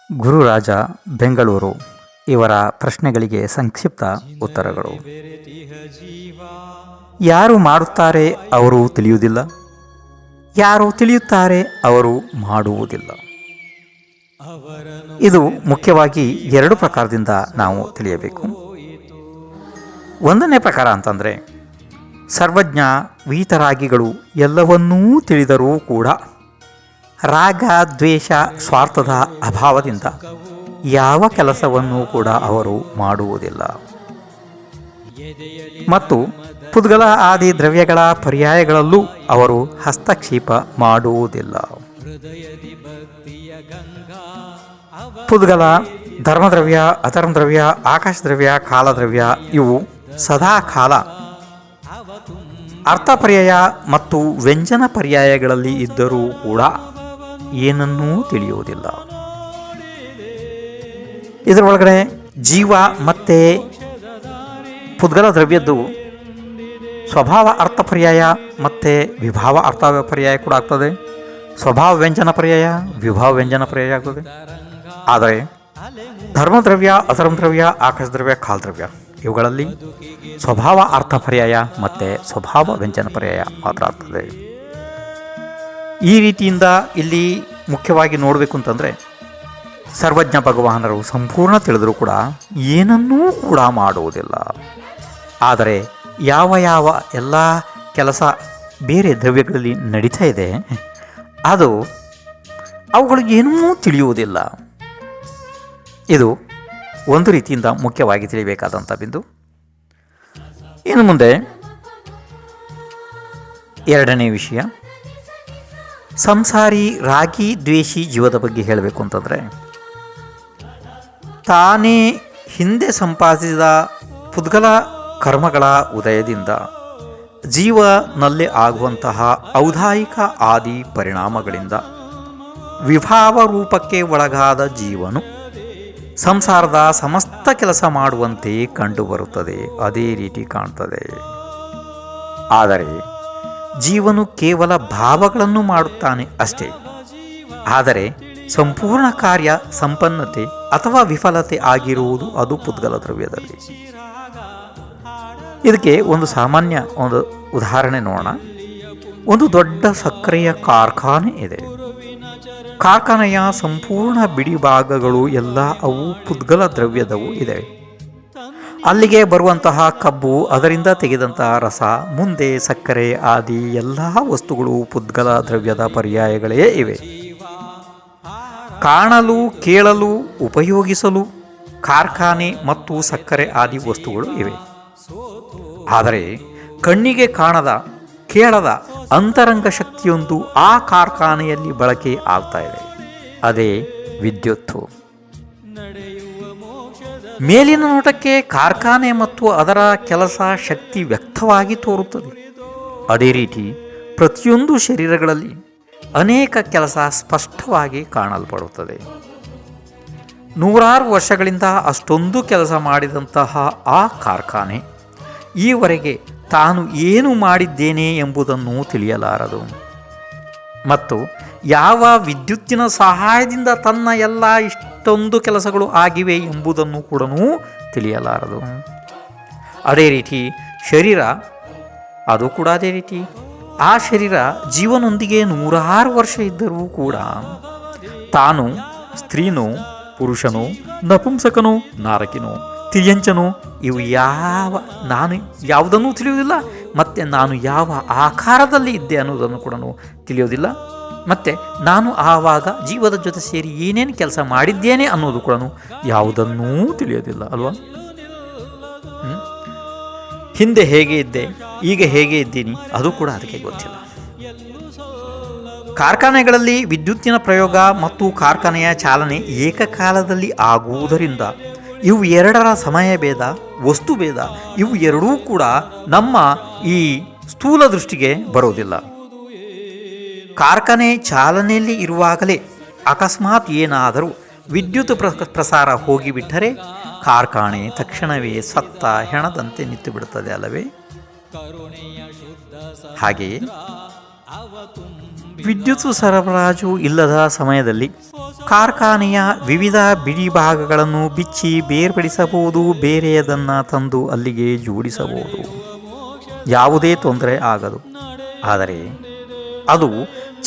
ಗುರುರಾಜ ಬೆಂಗಳೂರು ಇವರ ಪ್ರಶ್ನೆಗಳಿಗೆ ಸಂಕ್ಷಿಪ್ತ ಉತ್ತರಗಳು. ಯಾರು ಮಾಡುತ್ತಾರೆ ಅವರು ತಿಳಿಯುವುದಿಲ್ಲ, ಯಾರು ತಿಳಿಯುತ್ತಾರೆ ಅವರು ಮಾಡುವುದಿಲ್ಲ. ಇದು ಮುಖ್ಯವಾಗಿ ಎರಡು ಪ್ರಕಾರದಿಂದ ನಾವು ತಿಳಿಯಬೇಕು. ಒಂದನೇ ಪ್ರಕಾರ ಅಂತಂದರೆ, ಸರ್ವಜ್ಞ ವೀತರಾಗಿಗಳು ಎಲ್ಲವನ್ನೂ ತಿಳಿದರೂ ಕೂಡ ರಾಗ ದ್ವೇಷ ಸ್ವಾರ್ಥದ ಅಭಾವದಿಂದ ಯಾವ ಕೆಲಸವನ್ನೂ ಕೂಡ ಅವರು ಮಾಡುವುದಿಲ್ಲ. ಮತ್ತು ಪುದ್ಗಲ ಆದಿ ದ್ರವ್ಯಗಳ ಪರ್ಯಾಯಗಳಲ್ಲೂ ಅವರು ಹಸ್ತಕ್ಷೇಪ ಮಾಡುವುದಿಲ್ಲ. ಪುದ್ಗಲ ಧರ್ಮದ್ರವ್ಯ, ಅಧರ್ಮದ್ರವ್ಯ, ಆಕಾಶದ್ರವ್ಯ, ಕಾಲದ್ರವ್ಯ ಇವು ಸದಾ ಕಾಲ ಅರ್ಥ ಪರ್ಯಾಯ ಮತ್ತು ವ್ಯಂಜನ ಪರ್ಯಾಯಗಳಲ್ಲಿ ಇದ್ದರೂ ಕೂಡ ಏನನ್ನೂ ತಿಳಿಯುವುದಿಲ್ಲ. ಇದರೊಳಗಡೆ ಜೀವ ಮತ್ತು ಪುದ್ಗಲ ದ್ರವ್ಯದ್ದು ಸ್ವಭಾವ ಅರ್ಥ ಪರ್ಯಾಯ ಮತ್ತು ವಿಭಾವ ಅರ್ಥ ಪರ್ಯಾಯ ಕೂಡ ಆಗ್ತದೆ. ಸ್ವಭಾವ ವ್ಯಂಜನ ಪರ್ಯಾಯ, ವಿಭಾವ ವ್ಯಂಜನ ಪರ್ಯಾಯ ಆಗ್ತದೆ. ಆದರೆ ಧರ್ಮದ್ರವ್ಯ, ಅಧರ್ಮದ್ರವ್ಯ, ಆಕಾಶದ್ರವ್ಯ, ಕಾಲದ್ರವ್ಯ ಇವುಗಳಲ್ಲಿ ಸ್ವಭಾವ ಅರ್ಥ ಪರ್ಯಾಯ ಮತ್ತು ಸ್ವಭಾವ ವ್ಯಂಜನ ಪರ್ಯಾಯ ಮಾತ್ರ ಆಗ್ತದೆ. ಈ ರೀತಿಯಿಂದ ಇಲ್ಲಿ ಮುಖ್ಯವಾಗಿ ನೋಡಬೇಕು ಅಂತಂದರೆ, ಸರ್ವಜ್ಞ ಭಗವಾನರು ಸಂಪೂರ್ಣ ತಿಳಿದರೂ ಕೂಡ ಏನನ್ನೂ ಕೂಡ ಮಾಡುವುದಿಲ್ಲ. ಆದರೆ ಯಾವ ಯಾವ ಎಲ್ಲ ಕೆಲಸ ಬೇರೆ ದ್ರವ್ಯಗಳಲ್ಲಿ ನಡೀತಾ ಇದೆ ಅದು ಅವುಗಳಿಗೇನೂ ತಿಳಿಯುವುದಿಲ್ಲ. ಇದು ಒಂದು ರೀತಿಯಿಂದ ಮುಖ್ಯವಾಗಿ ತಿಳಿಯಬೇಕಾದಂಥ ಬಿಂದು. ಇನ್ನು ಮುಂದೆ ಎರಡನೇ ವಿಷಯ, ಸಂಸಾರಿ ರಾಗಿ ದ್ವೇಷಿ ಜೀವದ ಬಗ್ಗೆ ಹೇಳಬೇಕು ಅಂತಂದರೆ, ತಾನೇ ಹಿಂದೆ ಸಂಪಾದಿಸಿದ ಪುದ್ಗಲ ಕರ್ಮಗಳ ಉದಯದಿಂದ ಜೀವನಲ್ಲಿ ಆಗುವಂತಹ ಔದಾಯಿಕ ಆದಿ ಪರಿಣಾಮಗಳಿಂದ ವಿಭಾವ ರೂಪಕ್ಕೆ ಒಳಗಾದ ಜೀವನು ಸಂಸಾರದ ಸಮಸ್ತ ಕೆಲಸ ಮಾಡುವಂತೆ ಕಂಡುಬರುತ್ತದೆ, ಅದೇ ರೀತಿ ಕಾಣ್ತದೆ. ಆದರೆ ಜೀವನು ಕೇವಲ ಭಾವಗಳನ್ನು ಮಾಡುತ್ತಾನೆ ಅಷ್ಟೇ. ಆದರೆ ಸಂಪೂರ್ಣ ಕಾರ್ಯ ಸಂಪನ್ನತೆ ಅಥವಾ ವಿಫಲತೆ ಆಗಿರುವುದು ಅದು ಪುದ್ಗಲ ದ್ರವ್ಯದಲ್ಲಿ. ಇದಕ್ಕೆ ಒಂದು ಸಾಮಾನ್ಯ ಒಂದು ಉದಾಹರಣೆ ನೋಡೋಣ. ಒಂದು ದೊಡ್ಡ ಸಕ್ಕರೆಯ ಕಾರ್ಖಾನೆ ಇದೆ. ಕಾರ್ಖಾನೆಯ ಸಂಪೂರ್ಣ ಬಿಡಿ ಭಾಗಗಳು ಎಲ್ಲ ಅವು ಪುದ್ಗಲ ದ್ರವ್ಯದವು ಇದೆ. ಅಲ್ಲಿಗೆ ಬರುವಂತಹ ಕಬ್ಬು, ಅದರಿಂದ ತೆಗೆದಂತಹ ರಸ, ಮುಂದೆ ಸಕ್ಕರೆ ಆದಿ ಎಲ್ಲ ವಸ್ತುಗಳು ಪುದ್ಗಲ ದ್ರವ್ಯದ ಪರ್ಯಾಯಗಳೇ ಇವೆ. ಕಾಣಲು, ಕೇಳಲು, ಉಪಯೋಗಿಸಲು ಕಾರ್ಖಾನೆ ಮತ್ತು ಸಕ್ಕರೆ ಆದಿ ವಸ್ತುಗಳು ಇವೆ. ಆದರೆ ಕಣ್ಣಿಗೆ ಕಾಣದ, ಕೇಳದ ಅಂತರಂಗ ಶಕ್ತಿಯೊಂದು ಆ ಕಾರ್ಖಾನೆಯಲ್ಲಿ ಬಳಕೆ ಆಗ್ತಾ ಇದೆ. ಅದೇ ವಿದ್ಯುತ್ತು. ಮೇಲಿನ ನೋಟಕ್ಕೆ ಕಾರ್ಖಾನೆ ಮತ್ತು ಅದರ ಕೆಲಸ ಶಕ್ತಿ ವ್ಯಕ್ತವಾಗಿ ತೋರುತ್ತದೆ. ಅದೇ ರೀತಿ ಪ್ರತಿಯೊಂದು ಶರೀರಗಳಲ್ಲಿ ಅನೇಕ ಕೆಲಸ ಸ್ಪಷ್ಟವಾಗಿ ಕಾಣಲ್ಪಡುತ್ತದೆ. ನೂರಾರು ವರ್ಷಗಳಿಂದ ಅಷ್ಟೊಂದು ಕೆಲಸ ಮಾಡಿದಂತಹ ಆ ಕಾರ್ಖಾನೆ ಈವರೆಗೆ ತಾನು ಏನು ಮಾಡಿದ್ದೇನೆ ಎಂಬುದನ್ನು ತಿಳಿಯಲಾರದು. ಮತ್ತು ಯಾವ ವಿದ್ಯುತ್ತಿನ ಸಹಾಯದಿಂದ ತನ್ನ ಎಲ್ಲ ಇಷ್ಟೊಂದು ಕೆಲಸಗಳು ಆಗಿವೆ ಎಂಬುದನ್ನು ಕೂಡ ತಿಳಿಯಲಾರದು. ಅದೇ ರೀತಿ ಶರೀರ, ಅದು ಕೂಡ ಅದೇ ರೀತಿ. ಆ ಶರೀರ ಜೀವನೊಂದಿಗೆ ನೂರಾರು ವರ್ಷ ಇದ್ದರೂ ಕೂಡ ತಾನು ಸ್ತ್ರೀನೋ, ಪುರುಷನೋ, ನಪುಂಸಕನೋ, ನಾರಕಿನೋ, ತಿರ್ಯಂಚನೋ ಇವು ನಾನು ಯಾವುದನ್ನೂ ತಿಳಿಯುವುದಿಲ್ಲ. ಮತ್ತು ನಾನು ಯಾವ ಆಕಾರದಲ್ಲಿ ಇದ್ದೆ ಅನ್ನೋದನ್ನು ಕೂಡ ತಿಳಿಯೋದಿಲ್ಲ. ಮತ್ತು ನಾನು ಆವಾಗ ಜೀವದ ಜೊತೆ ಸೇರಿ ಏನೇನು ಕೆಲಸ ಮಾಡಿದ್ದೇನೆ ಅನ್ನೋದು ಕೂಡ ಯಾವುದನ್ನೂ ತಿಳಿಯೋದಿಲ್ಲ ಅಲ್ವಾ. ಹಿಂದೆ ಹೇಗೆ ಇದ್ದೆ, ಈಗ ಹೇಗೆ ಇದ್ದೀನಿ ಅದು ಕೂಡ ಅದಕ್ಕೆ ಗೊತ್ತಿಲ್ಲ. ಕಾರ್ಖಾನೆಗಳಲ್ಲಿ ವಿದ್ಯುತ್ತಿನ ಪ್ರಯೋಗ ಮತ್ತು ಕಾರ್ಖಾನೆಯ ಚಾಲನೆ ಏಕಕಾಲದಲ್ಲಿ ಆಗುವುದರಿಂದ ಇವು ಎರಡರ ಸಮಯ ಭೇದ, ವಸ್ತು ಭೇದ, ಇವು ಎರಡೂ ಕೂಡ ನಮ್ಮ ಈ ಸ್ಥೂಲ ದೃಷ್ಟಿಗೆ ಬರೋದಿಲ್ಲ. ಕಾರ್ಖಾನೆ ಚಾಲನೆಯಲ್ಲಿ ಇರುವಾಗಲೇ ಅಕಸ್ಮಾತ್ ಏನಾದರೂ ವಿದ್ಯುತ್ ಪ್ರಸಾರ ಹೋಗಿಬಿಟ್ಟರೆ ಕಾರ್ಖಾನೆ ತಕ್ಷಣವೇ ಸತ್ತ ಹೆಣದಂತೆ ನಿಂತು ಬಿಡುತ್ತದೆ ಅಲ್ಲವೇ. ಹಾಗೆಯೇ ವಿದ್ಯುತ್ ಸರಬರಾಜು ಇಲ್ಲದ ಸಮಯದಲ್ಲಿ ಕಾರ್ಖಾನೆಯ ವಿವಿಧ ಬಿಡಿ ಭಾಗಗಳನ್ನು ಬಿಚ್ಚಿ ಬೇರ್ಪಡಿಸಬಹುದು, ಬೇರೆಯದನ್ನು ತಂದು ಅಲ್ಲಿಗೆ ಜೋಡಿಸಬಹುದು. ಯಾವುದೇ ತೊಂದರೆ ಆಗದು. ಆದರೆ ಅದು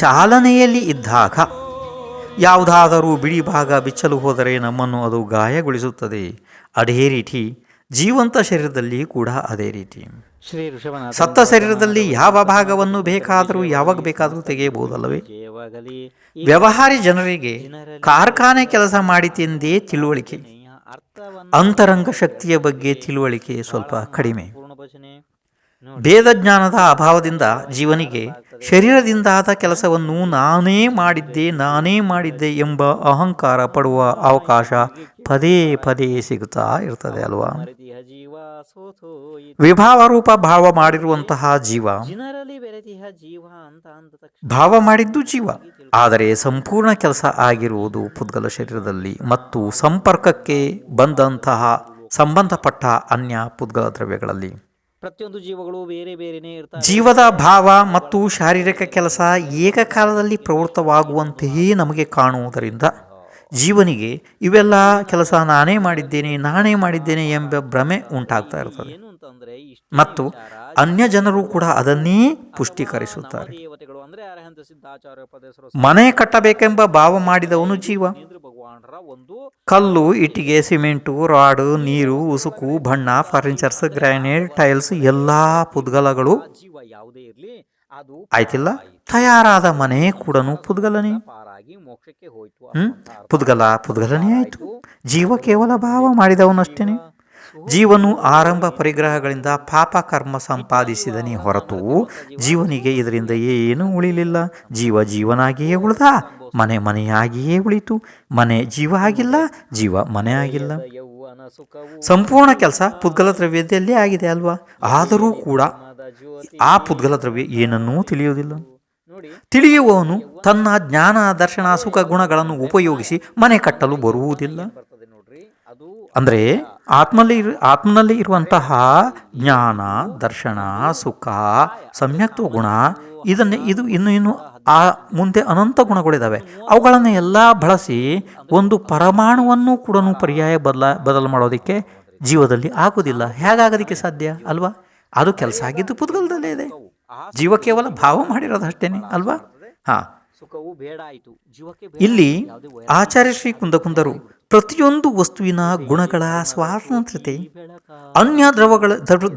ಚಾಲನೆಯಲ್ಲಿ ಇದ್ದಾಗ ಯಾವುದಾದರೂ ಬಿಡಿ ಭಾಗ ಬಿಚ್ಚಲು ಹೋದರೆ ನಮ್ಮನ್ನು ಅದು ಗಾಯಗೊಳಿಸುತ್ತದೆ. ಅದೇ ರೀತಿ ಜೀವಂತ ಶರೀರದಲ್ಲಿ ಕೂಡ ಅದೇ ರೀತಿ. ಸತ್ತ ಶರೀರದಲ್ಲಿ ಯಾವ ಭಾಗವನ್ನು ಬೇಕಾದರೂ ಯಾವಾಗ ಬೇಕಾದರೂ ತೆಗೆಯಬಹುದಲ್ಲವೇ? ವ್ಯವಹಾರಿ ಜನರಿಗೆ ಕಾರ್ಖಾನೆ ಕೆಲಸ ಮಾಡಿತೆಂದೇ ತಿಳುವಳಿಕೆ, ಅಂತರಂಗ ಶಕ್ತಿಯ ಬಗ್ಗೆ ತಿಳುವಳಿಕೆ ಸ್ವಲ್ಪ ಕಡಿಮೆ. ಭೇದಜ್ಞಾನದ ಅಭಾವದಿಂದ ಜೀವನಿಗೆ ಶರೀರದಿಂದಾದ ಕೆಲಸವನ್ನು ನಾನೇ ಮಾಡಿದ್ದೆ ಎಂಬ ಅಹಂಕಾರ ಪಡುವ ಅವಕಾಶ ಪದೇ ಪದೇ ಸಿಗುತ್ತಾ ಇರ್ತದೆ ಅಲ್ವಾ? ವಿಭಾವ ರೂಪ ಭಾವ ಮಾಡಿರುವಂತಹ ಜೀವ, ಭಾವ ಮಾಡಿದ್ದು ಜೀವ, ಆದರೆ ಸಂಪೂರ್ಣ ಕೆಲಸ ಆಗಿರುವುದು ಪುದ್ಗಲ ಶರೀರದಲ್ಲಿ ಮತ್ತು ಸಂಪರ್ಕಕ್ಕೆ ಬಂದಂತಹ ಸಂಬಂಧಪಟ್ಟ ಅನ್ಯ ಪುದ್ಗಲ ದ್ರವ್ಯಗಳಲ್ಲಿ. ಪ್ರತಿಯೊಂದು ಜೀವಗಳು ಬೇರೆ ಬೇರೆನೇ ಇರ್ತಾರೆ. ಜೀವದ ಭಾವ ಮತ್ತು ಶಾರೀರಿಕ ಕೆಲಸ ಏಕಕಾಲದಲ್ಲಿ ಪ್ರವೃತ್ತವಾಗುವಂತೆಯೇ ನಮಗೆ ಕಾಣುವುದರಿಂದ ಜೀವನಿಗೆ ಇವೆಲ್ಲ ಕೆಲಸ ನಾನೇ ಮಾಡಿದ್ದೇನೆ ಎಂಬ ಭ್ರಮೆ ಉಂಟಾಗ್ತಾ ಇರ್ತದೆ. ಮತ್ತು ಅನ್ಯ ಜನರು ಕೂಡ ಅದನ್ನೇ ಪುಷ್ಟೀಕರಿಸುತ್ತಾರೆ. ಮನೆ ಕಟ್ಟಬೇಕೆಂಬ ಭಾವ ಮಾಡಿದವನು ಜೀವ. ಕಲ್ಲು, ಇಟ್ಟಿಗೆ, ಸಿಮೆಂಟು, ರಾಡ್, ನೀರು, ಉಸುಕು, ಬಣ್ಣ, ಫರ್ನಿಚರ್ಸ್, ಗ್ರಾನೈಟ್, ಟೈಲ್ಸ್ ಎಲ್ಲ ಪುದ್ಗಲಗಳು ಆಯ್ತಿಲ್ಲ. ತಯಾರಾದ ಮನೆ ಕೂಡ ಪುದ್ಗಲನೇ. ಪುದ್ಗಲನೇ ಆಯ್ತು. ಜೀವ ಕೇವಲ ಭಾವ ಮಾಡಿದವನಷ್ಟೇನೆ. ಜೀವನು ಆರಂಭ ಪರಿಗ್ರಹಗಳಿಂದ ಪಾಪ ಕರ್ಮ ಸಂಪಾದಿಸಿದನೇ ಹೊರತು ಜೀವನಿಗೆ ಇದರಿಂದ ಏನೂ ಉಳಿಲಿಲ್ಲ. ಜೀವನಾಗಿಯೇ ಉಳಿದ, ಮನೆಯಾಗಿಯೇ ಉಳಿತು. ಮನೆ ಜೀವ ಆಗಿಲ್ಲ, ಜೀವ ಮನೆ ಆಗಿಲ್ಲ. ಸಂಪೂರ್ಣ ಕೆಲಸ ಪುದ್ಗಲ ದ್ರವ್ಯದಲ್ಲೇ ಆಗಿದೆ ಅಲ್ವಾ? ಆದರೂ ಕೂಡ ಆ ಪುದ್ಗಲ ದ್ರವ್ಯ ಏನನ್ನೂ ತಿಳಿಯುವುದಿಲ್ಲ. ತಿಳಿಯುವವನು ತನ್ನ ಜ್ಞಾನ, ದರ್ಶನ, ಸುಖ ಗುಣಗಳನ್ನು ಉಪಯೋಗಿಸಿ ಮನೆ ಕಟ್ಟಲು ಬರುವುದಿಲ್ಲ. ಅಂದರೆ ಆತ್ಮನಲ್ಲಿ ಇರುವಂತಹ ಜ್ಞಾನ, ದರ್ಶನ, ಸುಖ, ಸಮ್ಯಕ್ತ್ವ ಗುಣ, ಇದು ಇನ್ನು ಆ ಮುಂದೆ ಅನಂತ ಗುಣಗಳಿದ್ದಾವೆ. ಅವುಗಳನ್ನು ಎಲ್ಲ ಬಳಸಿ ಒಂದು ಪರಮಾಣುವನ್ನು ಕೂಡ ಪರ್ಯಾಯ ಬದಲು ಮಾಡೋದಕ್ಕೆ ಜೀವದಲ್ಲಿ ಆಗುವುದಿಲ್ಲ. ಹೇಗಾಗೋದಕ್ಕೆ ಸಾಧ್ಯ ಅಲ್ವಾ? ಅದು ಕೆಲಸ ಆಗಿದ್ದು ಪುದ್ಗಲದಲ್ಲೇ ಇದೆ. ಜೀವ ಕೇವಲ ಭಾವ ಮಾಡಿರೋದಷ್ಟೇನೆ ಅಲ್ವಾ? ಇಲ್ಲಿ ಆಚಾರ್ಯ ಶ್ರೀ ಕುಂದಕುಂದರು ಪ್ರತಿಯೊಂದು ವಸ್ತುವಿನ ಗುಣಗಳ ಸ್ವಾತಂತ್ರ್ಯತೆ, ಅನ್ಯ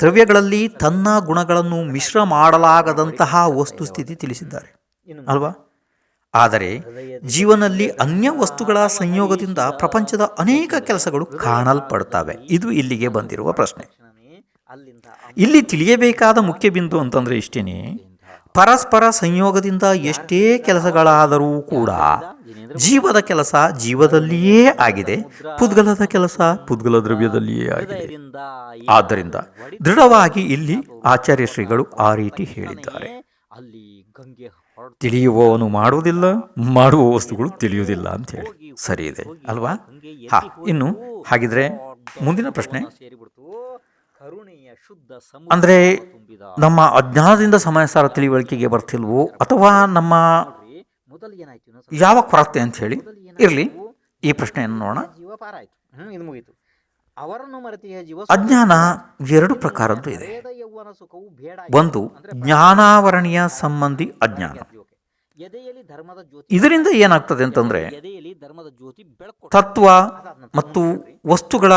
ದ್ರವ್ಯಗಳಲ್ಲಿ ತನ್ನ ಗುಣಗಳನ್ನು ಮಿಶ್ರ ಮಾಡಲಾಗದಂತಹ ವಸ್ತುಸ್ಥಿತಿ ತಿಳಿಸಿದ್ದಾರೆ ಅಲ್ವಾ? ಆದರೆ ಜೀವನಲ್ಲಿ ಅನ್ಯ ವಸ್ತುಗಳ ಸಂಯೋಗದಿಂದ ಪ್ರಪಂಚದ ಅನೇಕ ಕೆಲಸಗಳು ಕಾಣಲ್ಪಡ್ತವೆ. ಇದು ಇಲ್ಲಿಗೆ ಬಂದಿರುವ ಪ್ರಶ್ನೆ. ಇಲ್ಲಿ ತಿಳಿಯಬೇಕಾದ ಮುಖ್ಯ ಬಿಂದು ಅಂತಂದ್ರೆ ಇಷ್ಟೇನೆ. ಪರಸ್ಪರ ಸಂಯೋಗದಿಂದ ಎಷ್ಟೇ ಕೆಲಸಗಳಾದರೂ ಕೂಡ ಜೀವದ ಕೆಲಸ ಜೀವದಲ್ಲಿಯೇ ಆಗಿದೆ, ಪುದ್ಗಲದ ಕೆಲಸ ಪುದ್ಗಲ ದ್ರವ್ಯದಲ್ಲಿಯೇ ಆಗಿದೆ. ಆದ್ದರಿಂದ ದೃಢವಾಗಿ ಇಲ್ಲಿ ಆಚಾರ್ಯ ಶ್ರೀಗಳು ಆ ರೀತಿ ಹೇಳಿದ್ದಾರೆ. ತಿಳಿಯುವವನು ಮಾಡುವುದಿಲ್ಲ, ಮಾಡುವ ವಸ್ತುಗಳು ತಿಳಿಯುವುದಿಲ್ಲ ಅಂತ ಹೇಳಿ ಸರಿ ಇದೆ ಅಲ್ವಾ? ಇನ್ನು ಹಾಗಿದ್ರೆ ಮುಂದಿನ ಪ್ರಶ್ನೆ ಅಂದ್ರೆ ನಮ್ಮ ಅಜ್ಞಾನದಿಂದ ಸಮಯಸಾರ ತಿಳಿವಳಿಕೆಗೆ ಬರ್ತಿಲ್ವೋ ಅಥವಾ ನಮ್ಮ ಯಾವ ಕೊರತೆ ಅಂತ ಹೇಳಿ ಇರಲಿ, ಈ ಪ್ರಶ್ನೆಯನ್ನು ನೋಡೋಣ. ಅಜ್ಞಾನ ಎರಡು ಪ್ರಕಾರದ್ದು ಇದೆ. ಒಂದು ಜ್ಞಾನಾವರಣೀಯ ಸಂಬಂಧಿ ಅಜ್ಞಾನ. ಇದರಿಂದ ಏನಾಗ್ತದೆ ಅಂತಂದ್ರೆ ತತ್ವ ಮತ್ತು ವಸ್ತುಗಳ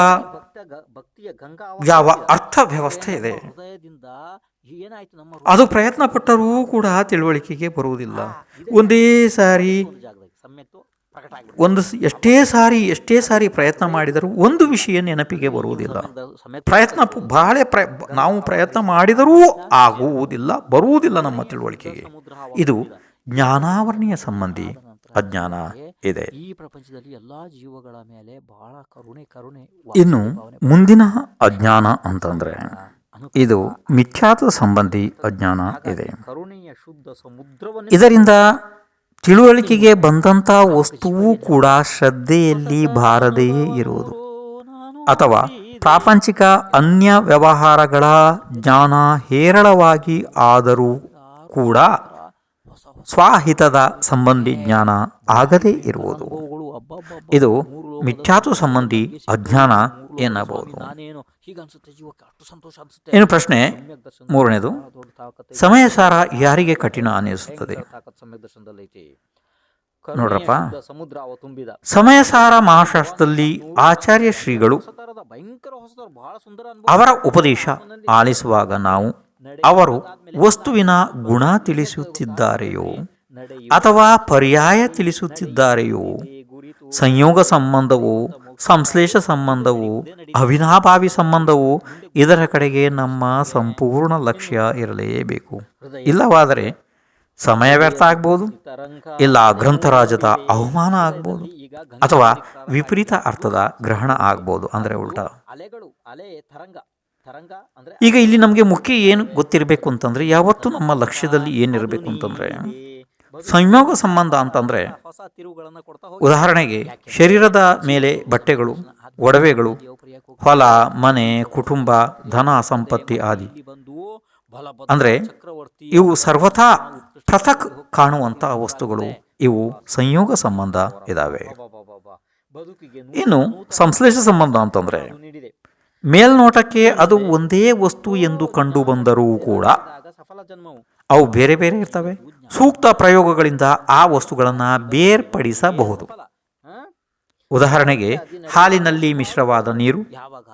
ಯಾವ ಅರ್ಥ ವ್ಯವಸ್ಥೆ ಇದೆ ಅದು ಪ್ರಯತ್ನ ಪಟ್ಟರೂ ಕೂಡ ತಿಳುವಳಿಕೆಗೆ ಬರುವುದಿಲ್ಲ. ಎಷ್ಟೇ ಸಾರಿ ಪ್ರಯತ್ನ ಮಾಡಿದರೂ ಒಂದು ವಿಷಯ ನೆನಪಿಗೆ ಬರುವುದಿಲ್ಲ. ನಾವು ಪ್ರಯತ್ನ ಮಾಡಿದರೂ ಬರುವುದಿಲ್ಲ ನಮ್ಮ ತಿಳುವಳಿಕೆಗೆ. ಇದು ಜ್ಞಾನಾವರಣೀಯ ಸಂಬಂಧಿ ಅಜ್ಞಾನ ಇದೆ. ಇನ್ನು ಮುಂದಿನ ಅಜ್ಞಾನ ಅಂತಂದ್ರೆ ಇದು ಮಿಥ್ಯಾತ್ವ ಸಂಬಂಧಿ ಅಜ್ಞಾನ ಇದೆ. ಇದರಿಂದ ತಿಳುವಳಿಕೆಗೆ ಬಂದಂಥ ವಸ್ತುವು ಕೂಡ ಶ್ರದ್ಧೆಯಲ್ಲಿ ಬಾರದೇ ಇರುವುದು ಅಥವಾ ಪ್ರಾಪಂಚಿಕ ಅನ್ಯ ವ್ಯವಹಾರಗಳ ಜ್ಞಾನ ಹೇರಳವಾಗಿ ಆದರೂ ಕೂಡ ಸ್ವಹಿತದ ಸಂಬಂಧಿ ಜ್ಞಾನ ಆಗದೇ ಇರುವುದು. ಅನುಭವಗಳು ಅಬ್ಬಬ್ಬಬ್ಬ. ಇದು ಮೂರು ಲೋಕದ ಮಿಥ್ಯಾತು ಸಂಬಂಧಿ ಅಜ್ಞಾನ ಎನ್ನಬಹುದು. ನಾನೇನು ಹೀಗನ್ಸುತ್ತೆ, ಜೀವಕ್ಕೆ ಅಷ್ಟು ಸಂತೋಷ ಅನ್ಸುತ್ತೆ. ಇನ್ನು ಪ್ರಶ್ನೆ ಸಮ್ಯಕ್ ದರ್ಶನ ಮೂರನೇದು, ಬಹಳ ದೊಡ್ಡ ತಾಕತ್ತು. ಸಮಯ ಸಾರ ಯಾರಿಗೆ ಕಠಿಣ ಅನಿಸುತ್ತದೆ? ಭಯಂಕರ ತಾಕತ್ತು ಸಮ್ಯಕ್ ದರ್ಶನದಲ್ಲಿ ಐತಿ. ನೋಡ್ರಪ್ಪ, ಕರುಣೆಯ ಶುದ್ಧ ಸಮುದ್ರ ಅವ ತುಂಬಿದ. ಸಮಯ ಸಾರ ಮಹಾಶಾಸ್ತ್ರದಲ್ಲಿ ಆಚಾರ್ಯ ಶ್ರೀಗಳು ಹೊಸತರದ ಭಯಂಕರ ಹೊಸತರ ಬಹಳ ಸುಂದರ ಅವರ ಉಪದೇಶ ಆಲಿಸುವಾಗ ನಾವು ಅವರು ವಸ್ತುವಿನ ಗುಣ ತಿಳಿಸುತ್ತಿದ್ದಾರೆಯೋ ಅಥವಾ ಪರ್ಯಾಯ ತಿಳಿಸುತ್ತಿದ್ದಾರೆಯೋ, ಸಂಯೋಗ ಸಂಬಂಧವು, ಸಂಶ್ಲೇಷ ಸಂಬಂಧವು, ಅವಿನಾಭಾವಿ ಸಂಬಂಧವು, ಇದರ ಕಡೆಗೆ ನಮ್ಮ ಸಂಪೂರ್ಣ ಲಕ್ಷ್ಯ ಇರಲೇಬೇಕು. ಇಲ್ಲವಾದರೆ ಸಮಯ ವ್ಯರ್ಥ ಆಗ್ಬೋದು, ಇಲ್ಲ ಗ್ರಂಥರಾಜದ ಅವಮಾನ ಆಗ್ಬೋದು, ಅಥವಾ ವಿಪರೀತ ಅರ್ಥದ ಗ್ರಹಣ ಆಗ್ಬೋದು, ಅಂದರೆ ಉಲ್ಟಾ. ಅಲೆಗಳು, ಅಲೆ ತರಂಗ, ತರಂಗ ಅಂದ್ರೆ ಈಗ ಇಲ್ಲಿ ನಮಗೆ ಮುಖ್ಯ ಏನು ಗೊತ್ತಿರಬೇಕು ಅಂತಂದರೆ, ಯಾವತ್ತೂ ನಮ್ಮ ಲಕ್ಷ್ಯದಲ್ಲಿ ಏನಿರಬೇಕು ಅಂತಂದರೆ, ಸಂಯೋಗ ಸಂಬಂಧ ಅಂತಂದರೆ ಹೊಸ ತಿರುವುಗಳನ್ನ ಕೊಡ್ತಾ ಉದಾಹರಣೆಗೆ ಶರೀರದ ಮೇಲೆ ಬಟ್ಟೆಗಳು, ಒಡವೆಗಳು, ಹೊಲ ಮನೆ, ಕುಟುಂಬ, ಧನ ಸಂಪತ್ತಿ ಆದಿ, ಬಂದು ಬಲಭದ್ರ ಅಂದರೆ ಚಕ್ರವರ್ತಿ ಇವು ಸರ್ವಥಾ ಪೃಥಕ್ ಕಾಣುವಂಥ ವಸ್ತುಗಳು. ಇವು ಸಂಯೋಗ ಸಂಬಂಧ ಇದ್ದಾವೆ. ಬದುಕಿಗೆ ಇನ್ನು ಸಂಶ್ಲೇಷ ಸಂಬಂಧ ಅಂತಂದರೆ ನೀಡಿದೆ. ಮೇಲ್ನೋಟಕ್ಕೆ ಅದು ಒಂದೇ ವಸ್ತು ಎಂದು ಕಂಡು ಬಂದರೂ ಕೂಡ ಆಗ ಸಫಲ ಜನ್ಮವು ಅವು ಬೇರೆ ಬೇರೆ ಇರ್ತವೆ. ಸೂಕ್ತ ಪ್ರಯೋಗಗಳಿಂದ ಆ ವಸ್ತುಗಳನ್ನು ಬೇರ್ಪಡಿಸಬಹುದು. ಉದಾಹರಣೆಗೆ ಹಾಲಿನಲ್ಲಿ ಮಿಶ್ರವಾದ ನೀರು, ಯಾವಾಗ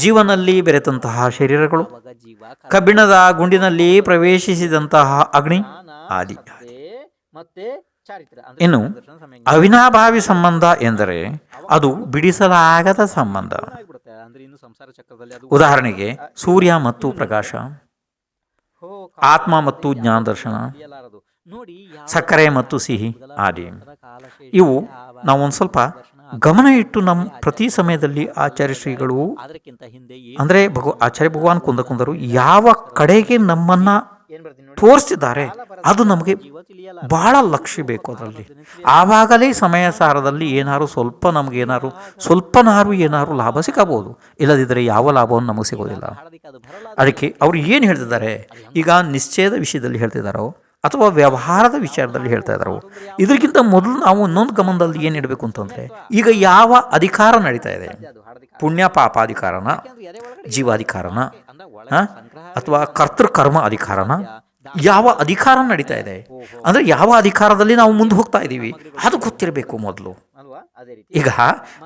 ಜೀವನಲ್ಲಿ ಬೆರೆತಂತಹ ಶರೀರಗಳು, ಜೀವ ಕಬ್ಬಿಣದ ಗುಂಡಿನಲ್ಲಿ ಪ್ರವೇಶಿಸಿದಂತಹ ಅಗ್ನಿ ಆದಿ. ಮತ್ತೆ ಚಾರಿತ್ರ ಇನ್ನು ಅವಿನಾಭಾವಿ ಸಂಬಂಧ ಎಂದರೆ ಅದು ಬಿಡಿಸಲಾಗದ ಸಂಬಂಧ. ಆಗ್ಬಿಡುತ್ತೆ. ಅಂದ್ರೆ ಇನ್ನು ಸಂಸಾರ ಚಕ್ರದಲ್ಲಿ ಅದು ಉದಾಹರಣೆಗೆ ಸೂರ್ಯ ಮತ್ತು ಪ್ರಕಾಶ, ಹೋ ಆತ್ಮ ಮತ್ತು ಜ್ಞಾನ ದರ್ಶನ, ಕಾಲಿಯಲಾರದು. ನೋಡಿ ಯಾವ ಸಕ್ಕರೆ ಮತ್ತು ಸಿಹಿ ಆದಿ. ಕಾಲಶೇಷ ಇವು ನಾವು ಒಂದು ಸ್ವಲ್ಪ ಗಮನ ಇಟ್ಟು ನಮ್ಮ ಪ್ರತಿ ಸಮಯದಲ್ಲಿ ಆಚಾರ್ಯ ಶ್ರೀಗಳು ಅದಕ್ಕಿಂತ ಹಿಂದೆ ಅಂದರೆ ಆಚಾರ್ಯ ಭಗವಾನ್ ಕುಂದಕುಂದರು ಯಾವ ಕಡೆಗೆ ನಮ್ಮನ್ನು ಏನ್ ಬರ್ತೀನಿ ನೋಡಿ, ತೋರಿಸ್ತಿದ್ದಾರೆ ಅದು ನಮಗೆ ಜೀವ ತಿಳಿಯಲ್ಲ. ಬಹಳ ಲಕ್ಷ್ಯ ಬೇಕು ಅದರಲ್ಲಿ. ಆವಾಗಲೇ ಸಮಯ ಸಾರದಲ್ಲಿ ಏನಾದ್ರು ಸ್ವಲ್ಪನಾರು ಏನಾದ್ರು ಲಾಭ ಸಿಗಬಹುದು. ಇಲ್ಲದಿದ್ದರೆ ಯಾವ ಲಾಭವನ್ನು ನಮಗೆ ಸಿಗೋದಿಲ್ಲ. ಹಾಡೋದಿಕ್ಕೆ ಅದು ಬರಲ್ಲ. ಅದಕ್ಕೆ ಅವರು ಏನು ಹೇಳ್ತಿದ್ದಾರೆ, ಈಗ ನಿಶ್ಚಯದ ವಿಷಯದಲ್ಲಿ ಹೇಳ್ತಿದ್ದಾರೋ ಅಥವಾ ವ್ಯವಹಾರದ ವಿಚಾರದಲ್ಲಿ ಹೇಳ್ತಾ ಇದ್ದಾರೋ, ಇದಕ್ಕಿಂತ ಮೊದಲು ನಾವು ಇನ್ನೊಂದು ಗಮನದಲ್ಲಿ ಏನು ಇಡಬೇಕು ಅಂತಂದರೆ, ಈಗ ಯಾವ ಅಧಿಕಾರ ನಡೀತಾ ಇದೆ, ಅದು ಹಾಡೋದಿಕ್ಕೆ ಪುಣ್ಯ ಪಾಪಾಧಿಕಾರನ, ಎದೆ ಒಳಗಡೆ ಜೀವಾಧಿಕಾರನ, ಅಂದ ಒಳ ಸಂಗ್ರಹ ಅಥವಾ ಕರ್ತೃಕರ್ಮ ಅಧಿಕಾರನ, ಯಾವ ಅಧಿಕಾರ ನಡೀತಾ ಇದೆ, ಅಂದರೆ ಯಾವ ಅಧಿಕಾರದಲ್ಲಿ ನಾವು ಮುಂದೆ ಹೋಗ್ತಾ ಇದ್ದೀವಿ ಅದು ಗೊತ್ತಿರಬೇಕು ಮೊದಲು. ಅಲ್ವಾ? ಅದೇ ರೀತಿ ಈಗ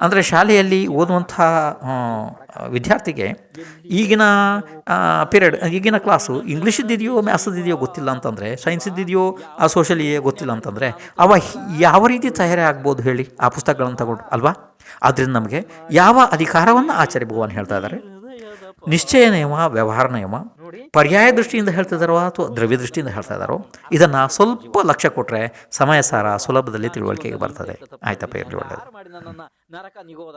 ಅಂದರೆ ಶಾಲೆಯಲ್ಲಿ ಓದುವಂಥ ವಿದ್ಯಾರ್ಥಿಗೆ ಈಗಿನ ಪೀರಿಯಡ್, ಈಗಿನ ಕ್ಲಾಸು ಇಂಗ್ಲೀಷಿದ್ದಿದೆಯೋ ಮ್ಯಾಥ್ಸದಿದೆಯೋ ಗೊತ್ತಿಲ್ಲ ಅಂತಂದರೆ, ಸೈನ್ಸಿದ್ದಿದೆಯೋ ಸೋಷಲಿಯೇ ಗೊತ್ತಿಲ್ಲ ಅಂತಂದರೆ ಅವ ಯಾವ ರೀತಿ ತಯಾರಿ ಆಗ್ಬೋದು ಹೇಳಿ ಆ ಪುಸ್ತಕಗಳನ್ನು ತಗೊಂಡು, ಅಲ್ವಾ? ಆದ್ದರಿಂದ ನಮಗೆ ಯಾವ ಅಧಿಕಾರವನ್ನು ಆಚಾರ್ಯ ಭಗವಾನ್ ಹೇಳ್ತಾ ಇದ್ದಾರೆ, ನಿಶ್ಚಯ ನಿಯಮ, ವ್ಯವಹಾರ ನಿಯಮ, ಪರ್ಯಾಯ ದೃಷ್ಟಿಯಿಂದ ಹೇಳ್ತಿದ್ದಾರೋ ಅಥವಾ ದ್ರವ್ಯ ದೃಷ್ಟಿಯಿಂದ ಹೇಳ್ತಾ ಇದ್ದಾರೋ, ಇದನ್ನು ಸ್ವಲ್ಪ ಲಕ್ಷ್ಯ ಕೊಟ್ಟರೆ ಸಮಯ ಸಾರ ಸುಲಭದಲ್ಲಿ ತಿಳುವಳಿಕೆಗೆ ಬರ್ತದೆ. ಆಯ್ತಪ್ಪ, ಇರಲಿ, ಒಳ್ಳೆಯದು. ಮಾಡಿ ನನ್ನನ್ನ ನರಕ ನಿಗೋದ